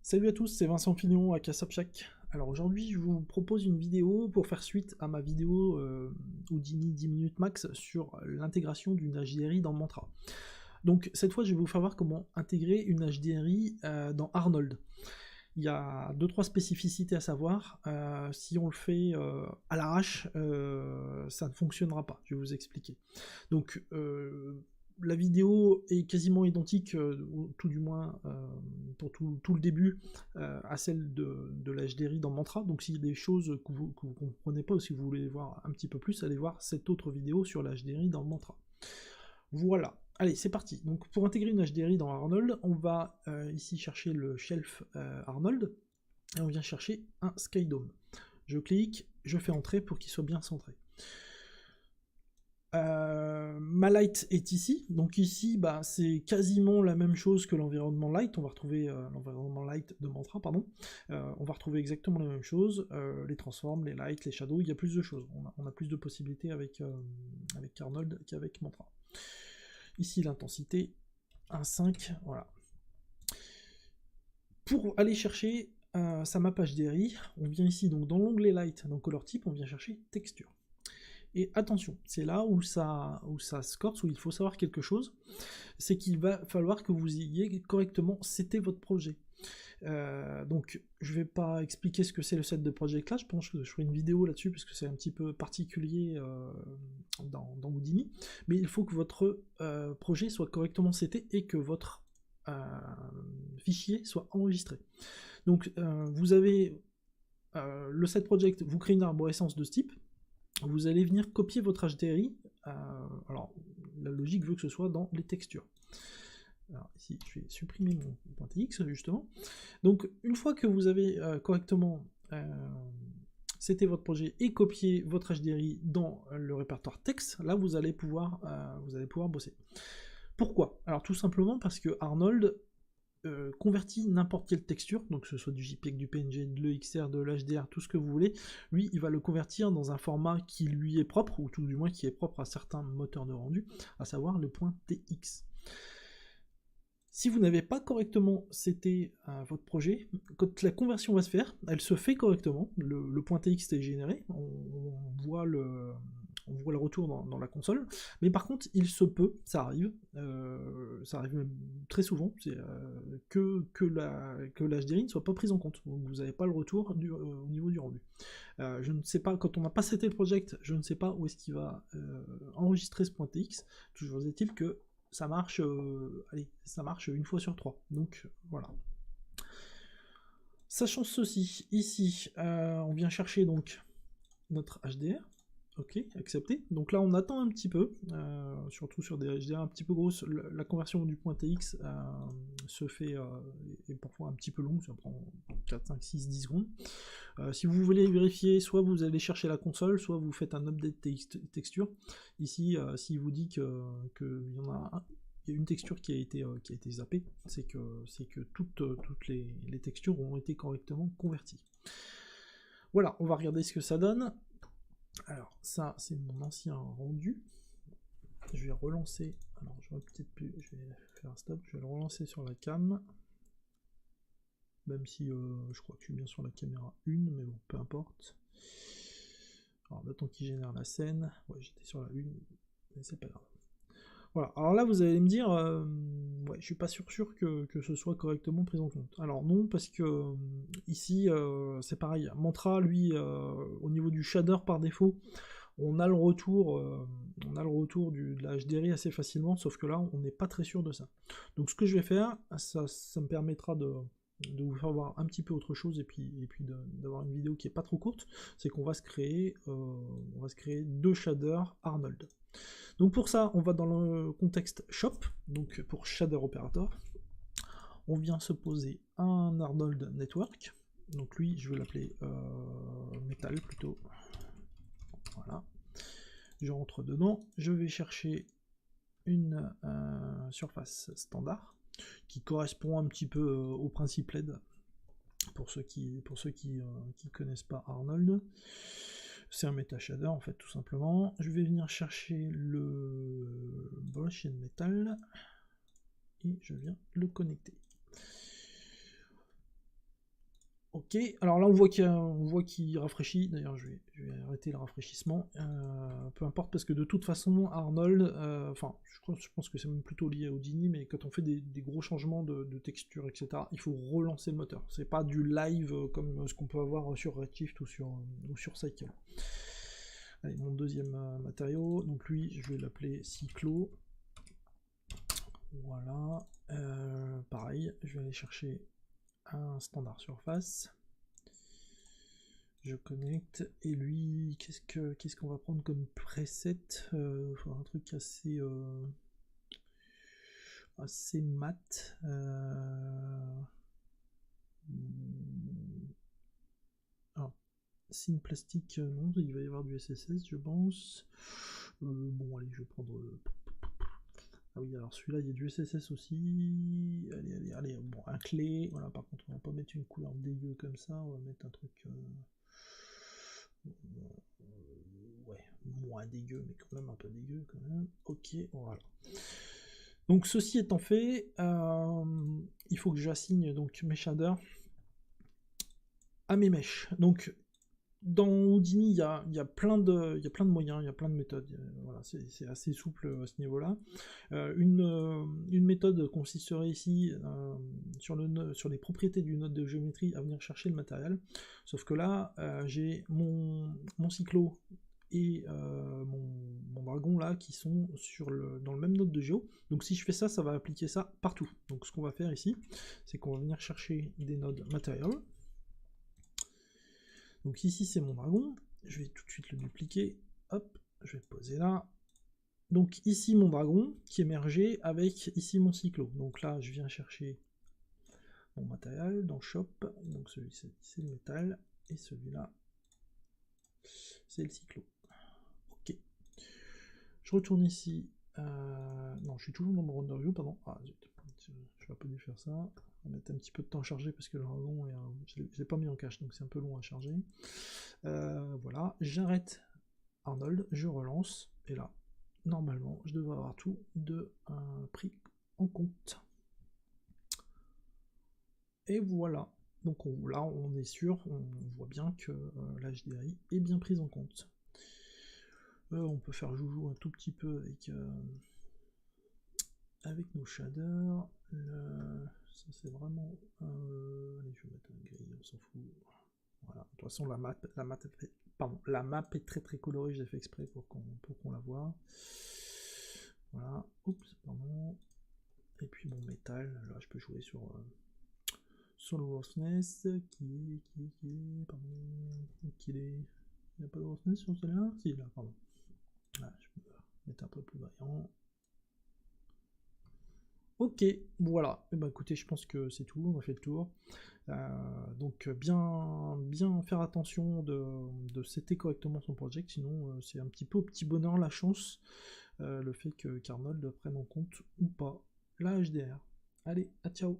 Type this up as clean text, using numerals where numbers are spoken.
Salut à tous, c'est Vincent Fillon à Sapchak. Alors aujourd'hui, je vous propose une vidéo pour faire suite à ma vidéo Houdini 10 minutes max sur l'intégration d'une HDRI dans Mantra. Donc cette fois, je vais vous faire voir comment intégrer une HDRI dans Arnold. Il y a 2-3 spécificités à savoir. Si on le fait à l'arrache, ça ne fonctionnera pas. Je vais vous expliquer. Donc la vidéo est quasiment identique, tout du moins pour tout le début, à celle de la HDRI dans Mantra. Donc s'il y a des choses que vous ne comprenez pas ou si vous voulez voir un petit peu plus, allez voir cette autre vidéo sur la HDRI dans Mantra. Voilà, allez c'est parti. Donc pour intégrer une HDRI dans Arnold, on va ici chercher le shelf Arnold, et on vient chercher un Skydome. Je clique, je fais entrer pour qu'il soit bien centré. Ma light est ici, donc ici bah, c'est quasiment la même chose que l'environnement light, on va retrouver l'environnement light de Mantra, pardon, on va retrouver exactement la même chose, les transforms, les lights, les shadows, il y a plus de choses, on a plus de possibilités avec Arnold qu'avec Mantra. Ici l'intensité, 1.5, voilà. Pour aller chercher sa map HDRI, on vient ici donc dans l'onglet light, dans color type, on vient chercher texture. Et attention, c'est là où ça se corse, où il faut savoir quelque chose, c'est qu'il va falloir que vous ayez correctement seté votre projet. Donc je vais pas expliquer ce que c'est le set de Project là, je pense que je ferai une vidéo là-dessus, parce que c'est un petit peu particulier dans Houdini, mais il faut que votre projet soit correctement seté et que votre fichier soit enregistré. Donc vous avez le set project, vous créez une arborescence de ce type, vous allez venir copier votre HDRI, alors la logique veut que ce soit dans les textures. Alors ici je vais supprimer mon point TX justement. Donc une fois que vous avez correctement c'était votre projet et copié votre HDRI dans le répertoire texte, là vous allez pouvoir bosser. Pourquoi? Alors tout simplement parce que Arnold convertit n'importe quelle texture, donc que ce soit du JPEG, du PNG, de l'EXR, de l'HDR, tout ce que vous voulez, lui il va le convertir dans un format qui lui est propre, ou tout du moins qui est propre à certains moteurs de rendu, à savoir le point TX. Si vous n'avez pas correctement seté votre projet, quand la conversion va se faire, elle se fait correctement, le point TX est généré, on voit le retour dans la console, mais par contre il se peut, ça arrive même très souvent, que l'HDRI ne soit pas prise en compte, donc vous n'avez pas le retour au niveau du rendu. Je ne sais pas, quand on n'a pas seté le project, je ne sais pas où est-ce qu'il va enregistrer ce point TX, toujours est-il que ça marche, ça marche une fois sur 3, donc voilà. Sachant ceci, ici, on vient chercher donc notre HDR, ok, accepté. Donc là on attend un petit peu, surtout sur des HDR un petit peu grosses, la conversion du point TX se fait, est parfois un petit peu longue, ça prend 4, 5, 6, 10 secondes. Si vous voulez vérifier, soit vous allez chercher la console, soit vous faites un update texture. Ici, s'il vous dit qu'il y en a une texture qui a été zappée, c'est que toutes les textures ont été correctement converties. Voilà, on va regarder ce que ça donne. Alors ça c'est mon ancien rendu, je vais relancer, alors je vais peut-être plus, je vais faire un stop, je vais le relancer sur la cam, même si je crois que je suis bien sur la caméra 1, mais bon, peu importe. Alors le temps qu'il génère la scène, ouais j'étais sur la 1, mais c'est pas grave. Voilà, alors là vous allez me dire, ouais, je suis pas sûr que ce soit correctement pris en compte. Alors non, parce que ici c'est pareil, Mantra lui, au niveau du shader par défaut, on a le retour de la HDRI assez facilement, sauf que là on n'est pas très sûr de ça. Donc ce que je vais faire, ça me permettra de vous faire voir un petit peu autre chose et puis d'avoir une vidéo qui est pas trop courte, c'est qu'on va se créer 2 shaders Arnold. Donc pour ça, on va dans le contexte shop, donc pour shader operator, on vient se poser un Arnold network, donc lui je vais l'appeler metal plutôt, voilà, je rentre dedans, je vais chercher une surface standard, qui correspond un petit peu au principe LED, pour ceux qui connaissent pas Arnold. C'est un meta shader en fait tout simplement. Je vais venir chercher le brush and metal, et je viens le connecter. Ok, alors là on voit qu'il rafraîchit, d'ailleurs je vais arrêter le rafraîchissement, peu importe parce que de toute façon Arnold, enfin je pense que c'est même plutôt lié à Houdini, mais quand on fait des gros changements de texture, etc., il faut relancer le moteur, c'est pas du live comme ce qu'on peut avoir sur Redshift ou sur Cycle. Allez, mon deuxième matériau, donc lui je vais l'appeler Cyclo, voilà, pareil, je vais aller chercher un standard surface. Je connecte, et lui, qu'est-ce qu'on va prendre comme preset? Faudra un truc assez mat. Alors, Sin plastique, non, il va y avoir du SSS, je pense. Bon, allez, je vais prendre. Ah oui, alors celui-là, il y a du SSS aussi. Allez, bon, un clé. Voilà, par contre, on va pas mettre une couleur dégueu comme ça, on va mettre un truc. Ouais, moins dégueu, mais quand même un peu dégueu quand même. Ok, voilà. Donc ceci étant fait, il faut que j'assigne donc mes shaders à mes mèches. Donc dans Houdini, il y a plein de moyens, il y a plein de méthodes. Voilà, c'est assez souple à ce niveau-là. Une méthode consisterait ici sur les propriétés du node de géométrie à venir chercher le matériel. Sauf que là, j'ai mon cyclo et mon dragon là qui sont dans le même node de géo. Donc si je fais ça, ça va appliquer ça partout. Donc ce qu'on va faire ici, c'est qu'on va venir chercher des nodes matériels. Donc ici c'est mon dragon, je vais tout de suite le dupliquer, hop, je vais le poser là. Donc ici mon dragon qui est mergé avec ici mon cyclo. Donc là je viens chercher mon matériel dans shop, donc celui-ci c'est le métal, et celui-là c'est le cyclo. Ok. Je retourne ici, non je suis toujours dans mon render view, pardon, ah zut, je n'aurais pas dû faire ça. On va mettre un petit peu de temps à charger parce que le dragon, je ne l'ai pas mis en cache, donc c'est un peu long à charger. Voilà, j'arrête Arnold, je relance, et là, normalement, je devrais avoir tout pris en compte. Et voilà, donc là, on est sûr, on voit bien que la HDRI est bien prise en compte. On peut faire joujou un tout petit peu avec nos shaders. Ça c'est vraiment... allez, je vais mettre un gris, on s'en fout. Voilà. De toute façon, la map est très très colorée, j'ai fait exprès pour qu'on la voit. Voilà, oups, pardon. Et puis mon métal, là je peux jouer sur le roughness, qui est, pardon, il n'y a pas de roughness sur celui-là? Si, là, pardon. Là, je peux mettre un peu plus brillant. Ok, voilà. Et bah écoutez, je pense que c'est tout, on a fait le tour. Donc bien faire attention de setter correctement son project, sinon c'est un petit peu au petit bonheur la chance, le fait que Arnold prenne en compte ou pas la HDR. Allez, à ciao.